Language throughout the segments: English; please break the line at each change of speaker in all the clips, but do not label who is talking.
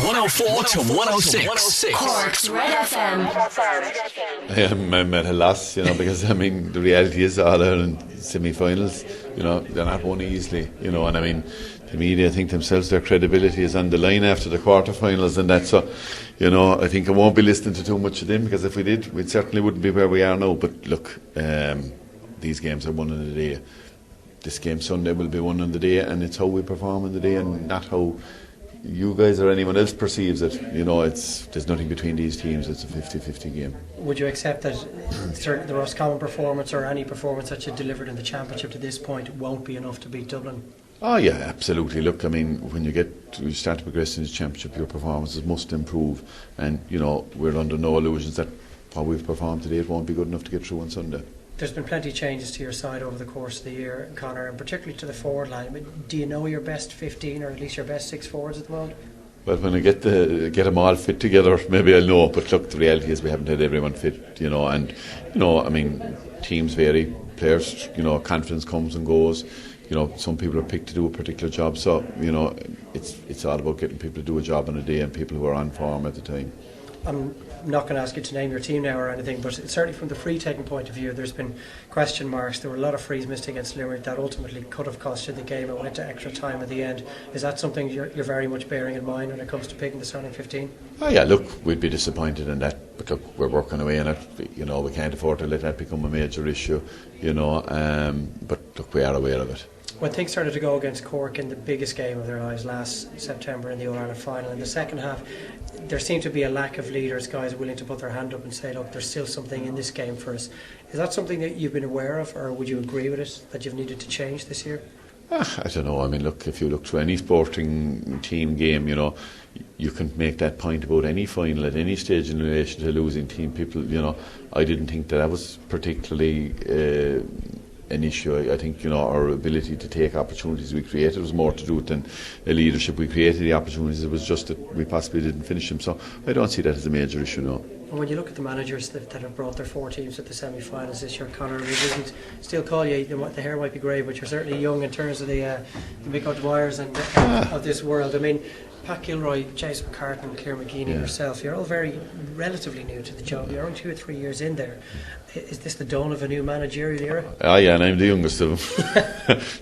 104 to 106.
Cork's RedFM.
I'm at a loss, because the reality is All Ireland semi-finals, they're not won easily, and the media think themselves their credibility is on the line after the quarterfinals and that. So, I think I won't be listening to too much of them, because if we did, we certainly wouldn't be where we are now. But look, these games are won on the day. This game Sunday will be won on the day, and it's how we perform on the day, and not how you guys or anyone else perceives it. There's nothing between these teams. It's a 50-50 game.
Would you accept that the Roscommon performance, or any performance that you delivered in the championship to this point, won't be enough to beat Dublin?
Oh yeah, absolutely. Look, when you start to progress in the championship, your performances must improve, and we're under no illusions that how we've performed today, it won't be good enough to get through on Sunday.
There's been plenty of changes to your side over the course of the year, Conor, and particularly to the forward line. Do you know your best 15, or at least your best 6 forwards at the moment?
Well, when I get them all fit together, maybe I'll know. But look, the reality is we haven't had everyone fit, and teams vary. Players, confidence comes and goes. Some people are picked to do a particular job. So, it's all about getting people to do a job on a day, and people who are on form at the time.
I'm not going to ask you to name your team now or anything, but certainly from the free taking point of view, there's been question marks. There were a lot of frees missed against Limerick that ultimately could have cost you the game. It went to extra time at the end. Is that something you're very much bearing in mind when it comes to picking the starting 15?
Oh yeah, look, we'd be disappointed in that, but look, we're working away on it. We can't afford to let that become a major issue. But look, we are aware of it.
When things started to go against Cork in the biggest game of their lives last September in the All-Ireland final, in the second half there seemed to be a lack of leaders, guys willing to put their hand up and say, look, there's still something in this game for us. Is that something that you've been aware of, or would you agree with it, that you've needed to change this year?
I don't know. Look, if you look through any sporting team game, you can make that point about any final at any stage in relation to a losing team. People, I didn't think that was particularly an issue. I think our ability to take opportunities we created was more to do with than the leadership. We created the opportunities, it was just that we possibly didn't finish them. So I don't see that as a major issue, no.
And when you look at the managers that have brought their 4 teams at the semi-finals this year, Conor, we didn't still call you, the hair might be grey, but you're certainly young in terms of the Mick O'Dwyers and of this world. Pat Gilroy, Jason McCartan, Ciara McGeeney, yourself, you're all very relatively new to the job. You're only 2 or 3 years in there. Is this the dawn of a new managerial era?
Yeah, and I'm the youngest of them.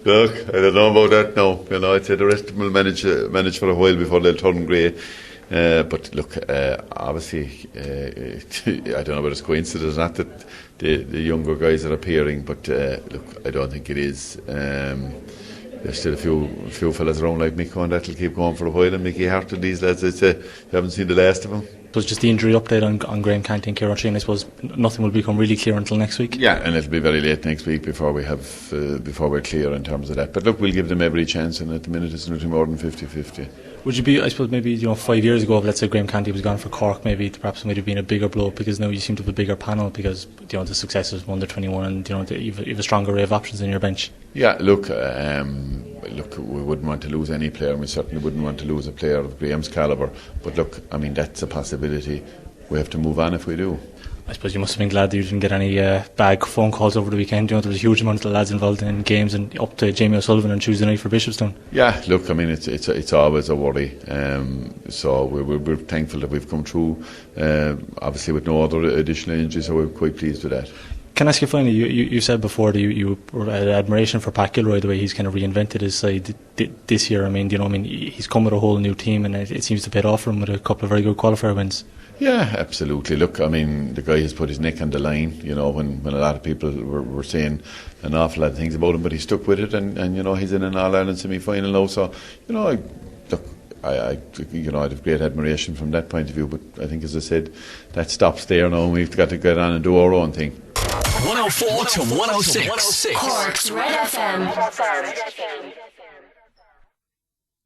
Look, I don't know about that now. I'd say the rest of them will manage for a while before they'll turn grey. But look, obviously, I don't know whether it's coincidence or not that the younger guys are appearing, but look, I don't think it is. There's still a few fellas around like Mick and that'll keep going for a while, and Mickey Hart and these lads, I'd say, you haven't seen the last of them.
It was just the injury update on Graham Canty and Ciara Sheen. I suppose nothing will become really clear until next week. Yeah,
and it'll be very late next week before we're clear in terms of that. But look, we'll give them every chance, and at the minute it's nothing more than 50-50.
Would you be, I suppose, maybe 5 years ago, if let's say Graham Canty was gone for Cork, maybe perhaps it might have been a bigger blow, because now you seem to have a bigger panel, because the successes of under 21, and you've a stronger array of options in your bench. Yeah, look, we wouldn't want to lose any player, and we certainly wouldn't want to lose a player of Graham's calibre. But look, that's a possibility. We have to move on if we do. I suppose you must have been glad that you didn't get any bag phone calls over the weekend. There was a huge amount of lads involved in games, and up to Jamie O'Sullivan on Tuesday night for Bishopstown. Yeah, look, it's always a worry. So we're thankful that we've come through, obviously with no other additional injuries, so we're quite pleased with that. Can I ask you finally, you said before that you had admiration for Pat Gilroy, the way he's kind of reinvented his side this year. He's come with a whole new team, and it seems to pay off for him with a couple of very good qualifier wins. Yeah, absolutely. Look, the guy has put his neck on the line, when a lot of people were saying an awful lot of things about him, but he stuck with it, and he's in an All-Ireland semi-final now, so, I have great admiration from that point of view, but I think, as I said, that stops there now, and we've got to get on and do our own thing.
104 to 106.
Cork's RedFM.